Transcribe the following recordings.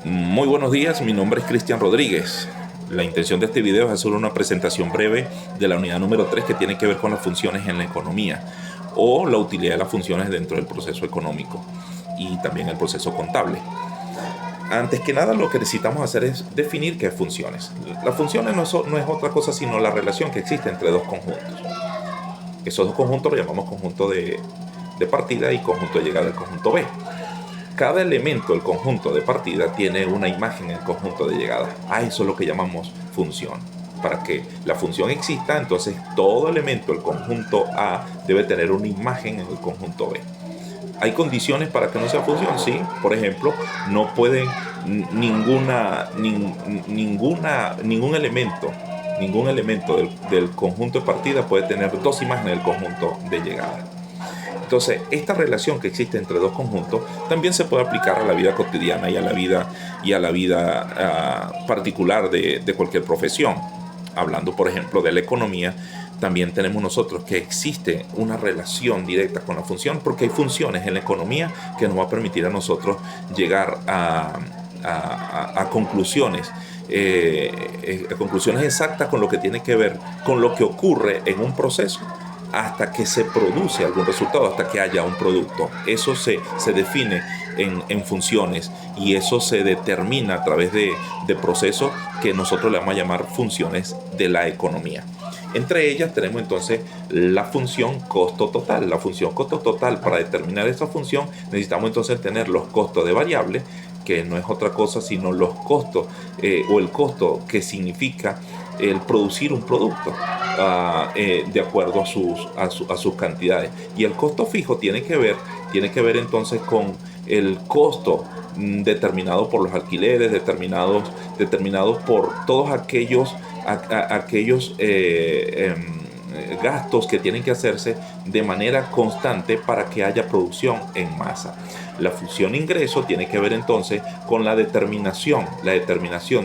Muy buenos días, mi nombre es Cristian Rodríguez. La intención de este video es hacer una presentación breve de la unidad número 3 que tiene que ver con las funciones en la economía o la utilidad de las funciones dentro del proceso económico y también el proceso contable. Antes que nada, lo que necesitamos hacer es definir qué funciones. Las funciones no es otra cosa sino la relación que existe entre dos conjuntos. Esos dos conjuntos los llamamos conjunto de partida y conjunto de llegada del conjunto B. Cada elemento del conjunto de partida tiene una imagen en el conjunto de llegada. A eso es lo que llamamos función. Para que la función exista, entonces todo elemento del conjunto A debe tener una imagen en el conjunto B. ¿Hay condiciones para que no sea función? Sí. Por ejemplo, no puede ningún elemento del conjunto de partida puede tener dos imágenes del conjunto de llegada. Entonces, esta relación que existe entre dos conjuntos también se puede aplicar a la vida cotidiana y a la vida particular de cualquier profesión. Hablando, por ejemplo, de la economía, también tenemos nosotros que existe una relación directa con la función, porque hay funciones en la economía que nos va a permitir a nosotros llegar a conclusiones. Conclusiones exactas con lo que tiene que ver con lo que ocurre en un proceso hasta que se produce algún resultado, hasta que haya un producto. Eso se define en funciones y eso se determina a través de procesos que nosotros le vamos a llamar funciones de la economía. Entre ellas tenemos entonces la función costo total. La función costo total, para determinar esa función necesitamos entonces tener los costos de variables, que no es otra cosa sino los costos o el costo que significa el producir un producto de acuerdo a sus cantidades. Y el costo fijo tiene que ver entonces con el costo determinado por los alquileres, determinados por todos aquellos gastos que tienen que hacerse de manera constante para que haya producción en masa. La función ingreso tiene que ver entonces con la determinación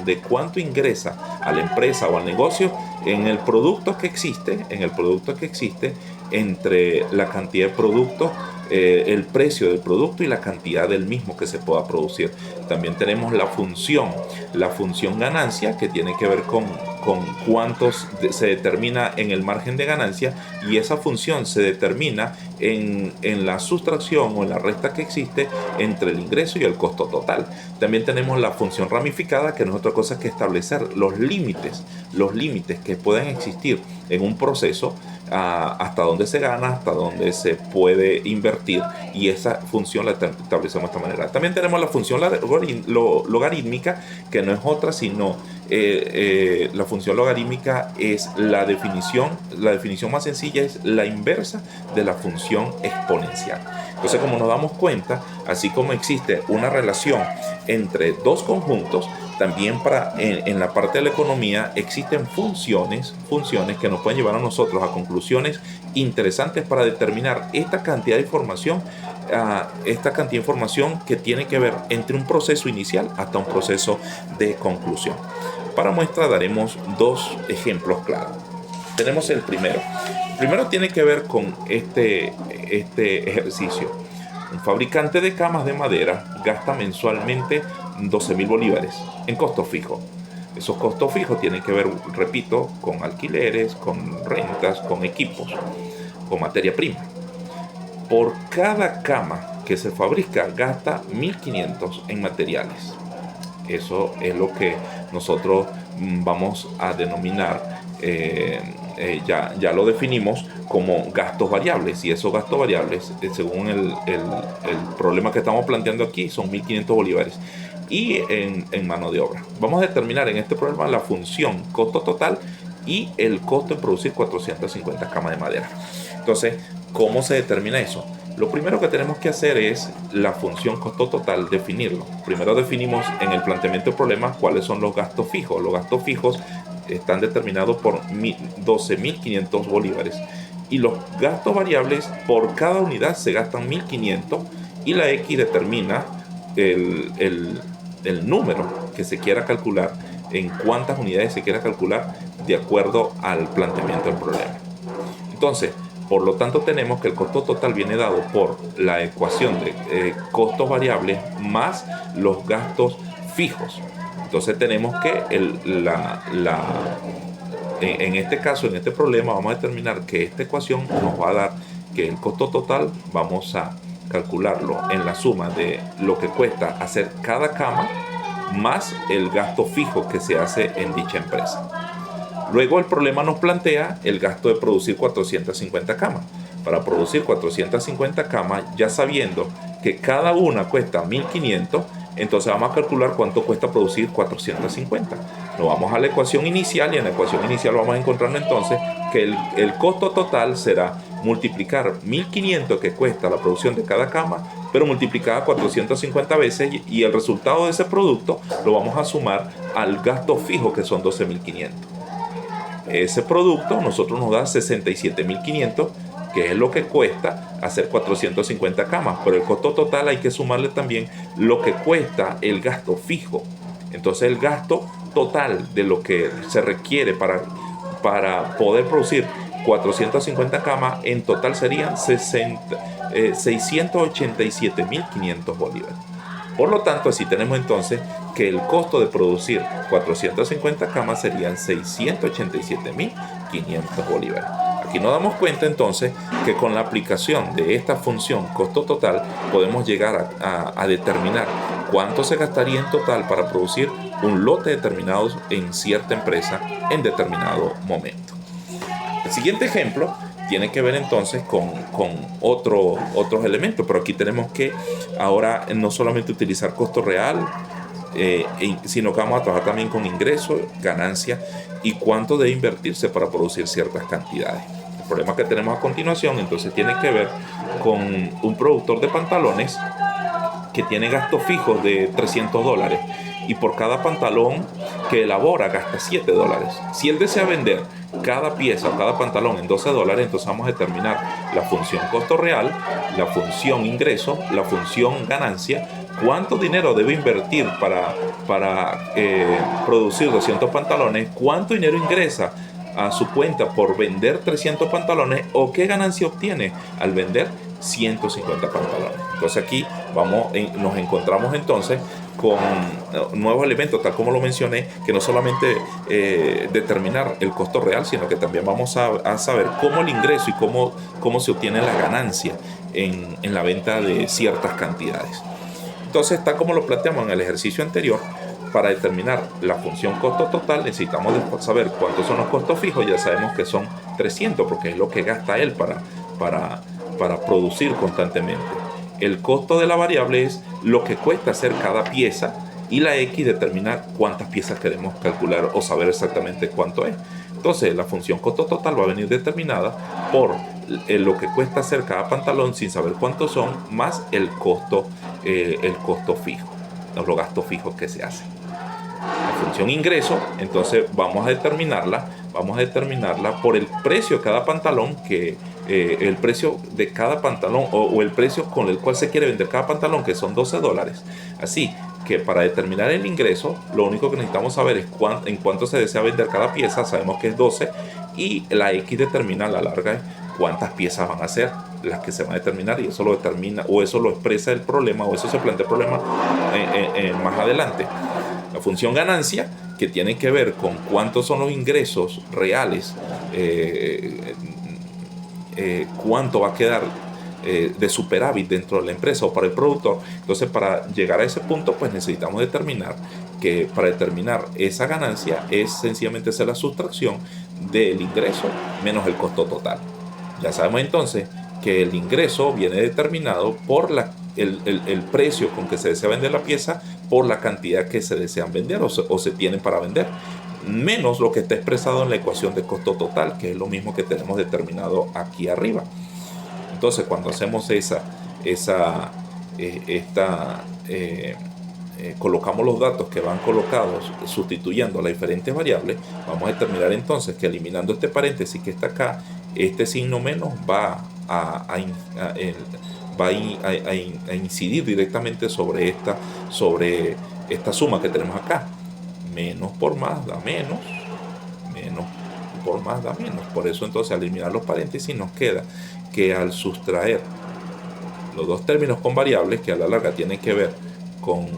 de cuánto ingresa a la empresa o al negocio en el producto que existe, entre la cantidad de productos, el precio del producto y la cantidad del mismo que se pueda producir. También tenemos la función ganancia, que tiene que ver con cuántos se determina en el margen de ganancia, y esa función se determina en la sustracción o en la resta que existe entre el ingreso y el costo total. También tenemos la función ramificada, que no es otra cosa que establecer los límites que pueden existir en un proceso, hasta dónde se gana, hasta dónde se puede invertir, y esa función la establecemos de esta manera. También tenemos la función logarítmica, que no es otra sino la función logarítmica es la definición más sencilla, es la inversa de la función exponencial. Entonces, como nos damos cuenta, así como existe una relación entre dos conjuntos, también en la parte de la economía existen funciones que nos pueden llevar a nosotros a conclusiones interesantes para determinar esta cantidad de información que tiene que ver entre un proceso inicial hasta un proceso de conclusión. Para muestra daremos dos ejemplos claros. Tenemos el primero. El primero tiene que ver con este ejercicio. Un fabricante de camas de madera gasta mensualmente 12.000 bolívares en costo fijo. Esos costos fijos tienen que ver, repito, con alquileres, con rentas, con equipos, con materia prima. Por cada cama que se fabrica gasta 1.500 en materiales. Eso es lo que nosotros vamos a denominar, ya lo definimos como gastos variables, y esos gastos variables, según el problema que estamos planteando aquí, son 1.500 bolívares. Y en mano de obra vamos a determinar en este problema la función costo total y el costo en producir 450 camas de madera. Entonces, ¿cómo se determina eso? Lo primero que tenemos que hacer es la función costo total, definirlo. Primero definimos en el planteamiento del problema cuáles son los gastos fijos. Los gastos fijos están determinados por 12.500 bolívares. Y los gastos variables, por cada unidad se gastan 1.500, y la X determina el número que se quiera calcular, en cuántas unidades se quiera calcular de acuerdo al planteamiento del problema. Entonces, por lo tanto, tenemos que el costo total viene dado por la ecuación de costos variables más los gastos fijos. Entonces tenemos que en este caso, en este problema, vamos a determinar que esta ecuación nos va a dar que el costo total vamos a calcularlo en la suma de lo que cuesta hacer cada cama más el gasto fijo que se hace en dicha empresa. Luego el problema nos plantea el gasto de producir 450 camas. Para producir 450 camas, ya sabiendo que cada una cuesta 1.500, entonces vamos a calcular cuánto cuesta producir 450. Nos vamos a la ecuación inicial y en la ecuación inicial vamos a encontrar entonces que el costo total será multiplicar 1.500 que cuesta la producción de cada cama, pero multiplicada 450 veces, y el resultado de ese producto lo vamos a sumar al gasto fijo, que son 12.500. Ese producto nosotros nos da 67.500, que es lo que cuesta hacer 450 camas, pero el costo total hay que sumarle también lo que cuesta el gasto fijo. Entonces el gasto total de lo que se requiere para poder producir 450 camas en total serían 687.500 bolívares. Por lo tanto, así tenemos entonces que el costo de producir 450 camas serían 687.500 bolívares. Aquí nos damos cuenta entonces que con la aplicación de esta función costo total podemos llegar a determinar cuánto se gastaría en total para producir un lote determinado en cierta empresa en determinado momento. El siguiente ejemplo tiene que ver entonces con otros elementos, pero aquí tenemos que ahora no solamente utilizar costo real, sino que vamos a trabajar también con ingresos, ganancias y cuánto debe invertirse para producir ciertas cantidades. El problema que tenemos a continuación entonces tiene que ver con un productor de pantalones que tiene gastos fijos de $300 y por cada pantalón que elabora gasta $7. Si él desea vender cada pieza o cada pantalón en $12, entonces vamos a determinar la función costo real, la función ingreso, la función ganancia, cuánto dinero debe invertir para producir 200 pantalones, cuánto dinero ingresa a su cuenta por vender 300 pantalones o qué ganancia obtiene al vender 150 pantalones. Entonces aquí nos encontramos entonces con nuevos elementos, tal como lo mencioné, que no solamente determinar el costo real, sino que también vamos a saber cómo el ingreso y cómo se obtiene la ganancia en la venta de ciertas cantidades. Entonces, tal como lo planteamos en el ejercicio anterior, para determinar la función costo total necesitamos saber cuántos son los costos fijos. Ya sabemos que son 300 porque es lo que gasta él para producir constantemente. El costo de la variable es lo que cuesta hacer cada pieza y la X determina cuántas piezas queremos calcular o saber exactamente cuánto es. Entonces la función costo total va a venir determinada por lo que cuesta hacer cada pantalón sin saber cuántos son, más el costo fijo, los gastos fijos que se hacen. La función ingreso, entonces vamos a determinarla por el precio de cada pantalón, el precio de cada pantalón o el precio con el cual se quiere vender cada pantalón, que son $12. Así que para determinar el ingreso, lo único que necesitamos saber es en cuánto se desea vender cada pieza. Sabemos que es 12 y la X determina a la larga cuántas piezas van a ser las que se van a determinar, y eso lo determina o eso lo expresa el problema o eso se plantea el problema más adelante. La función ganancia, que tiene que ver con cuántos son los ingresos reales, cuánto va a quedar de superávit dentro de la empresa o para el productor. Entonces, para llegar a ese punto, pues necesitamos determinar que para determinar esa ganancia es sencillamente hacer la sustracción del ingreso menos el costo total. Ya sabemos entonces que el ingreso viene determinado por el precio con que se desea vender la pieza, por la cantidad que se desean vender o se tienen para vender, menos lo que está expresado en la ecuación de costo total, que es lo mismo que tenemos determinado aquí arriba. Entonces, cuando hacemos colocamos los datos que van colocados sustituyendo las diferentes variables, vamos a determinar entonces que eliminando este paréntesis que está acá, este signo menos va a incidir directamente sobre esta suma que tenemos acá. Menos por más da menos, menos por más da menos. Por eso entonces al eliminar los paréntesis nos queda que al sustraer los dos términos con variables que a la larga tienen que ver con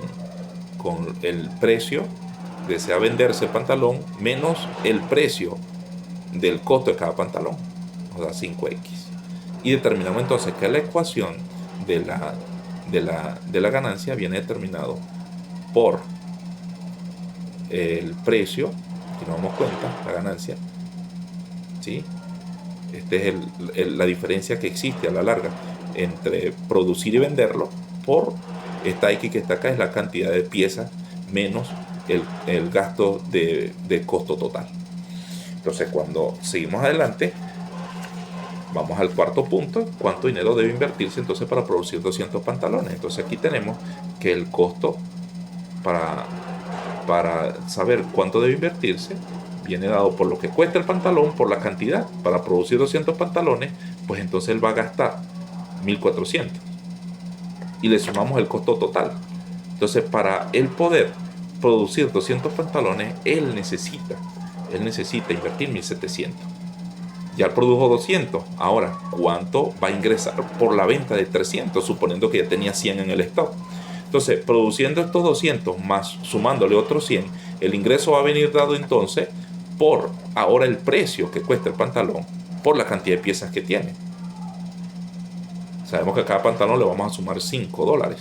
con el precio, desea venderse el pantalón, menos el precio del costo de cada pantalón, o sea, 5X. Y determinamos entonces que la ecuación de la ganancia viene determinado por el precio, si nos damos cuenta, la ganancia, ¿sí? Esta es la diferencia que existe a la larga entre producir y venderlo por esta X que está acá, es la cantidad de piezas menos el gasto de costo total. Entonces, cuando seguimos adelante, vamos al cuarto punto: cuánto dinero debe invertirse entonces para producir 200 pantalones. Entonces aquí tenemos que el costo para saber cuánto debe invertirse viene dado por lo que cuesta el pantalón, por la cantidad. Para producir 200 pantalones, pues entonces él va a gastar 1400 y le sumamos el costo total. Entonces, para él poder producir 200 pantalones, él necesita invertir 1700. Ya produjo 200. Ahora, ¿cuánto va a ingresar por la venta de 300? Suponiendo que ya tenía 100 en el stock. Entonces, produciendo estos 200 más sumándole otros 100, el ingreso va a venir dado entonces por ahora el precio que cuesta el pantalón por la cantidad de piezas que tiene. Sabemos que a cada pantalón le vamos a sumar $5.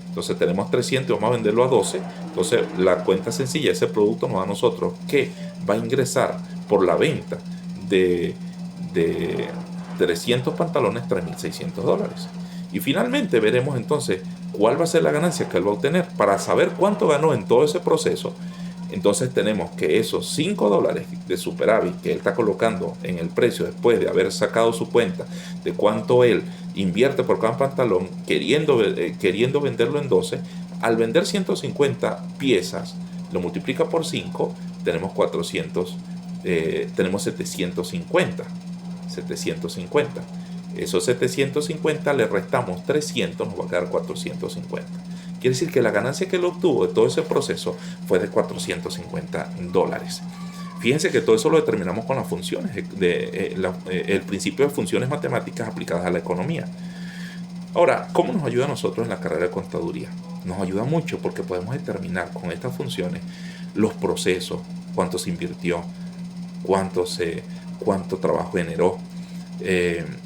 Entonces tenemos 300 y vamos a venderlo a 12. Entonces la cuenta sencilla, ese producto nos da a nosotros que va a ingresar por la venta de 300 pantalones $3,600. Y finalmente veremos entonces cuál va a ser la ganancia que él va a obtener. Para saber cuánto ganó en todo ese proceso, entonces tenemos que esos $5 de superávit que él está colocando en el precio después de haber sacado su cuenta de cuánto él invierte por cada pantalón, queriendo venderlo en 12, al vender 150 piezas, lo multiplica por 5, tenemos 400, tenemos 750. Esos 750 le restamos 300, nos va a quedar 450. Quiere decir que la ganancia que él obtuvo de todo ese proceso fue de $450. Fíjense que todo eso lo determinamos con las funciones, el principio de funciones matemáticas aplicadas a la economía. Ahora, ¿cómo nos ayuda a nosotros en la carrera de contaduría? Nos ayuda mucho porque podemos determinar con estas funciones los procesos, cuánto se invirtió, cuánto trabajo generó,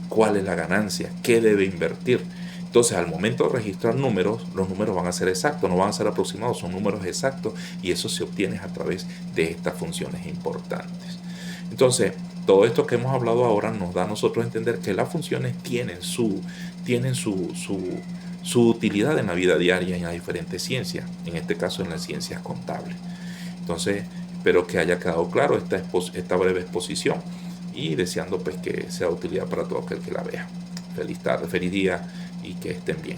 cuál es la ganancia, qué debe invertir. Entonces, al momento de registrar números, los números van a ser exactos, no van a ser aproximados, son números exactos, y eso se obtiene a través de estas funciones importantes. Entonces, todo esto que hemos hablado ahora nos da a nosotros a entender que las funciones tienen su utilidad en la vida diaria en las diferentes ciencias, en este caso en las ciencias contables. Entonces, espero que haya quedado claro esta breve exposición, y deseando pues que sea de utilidad para todo aquel que la vea. Feliz tarde, feliz día, y que estén bien.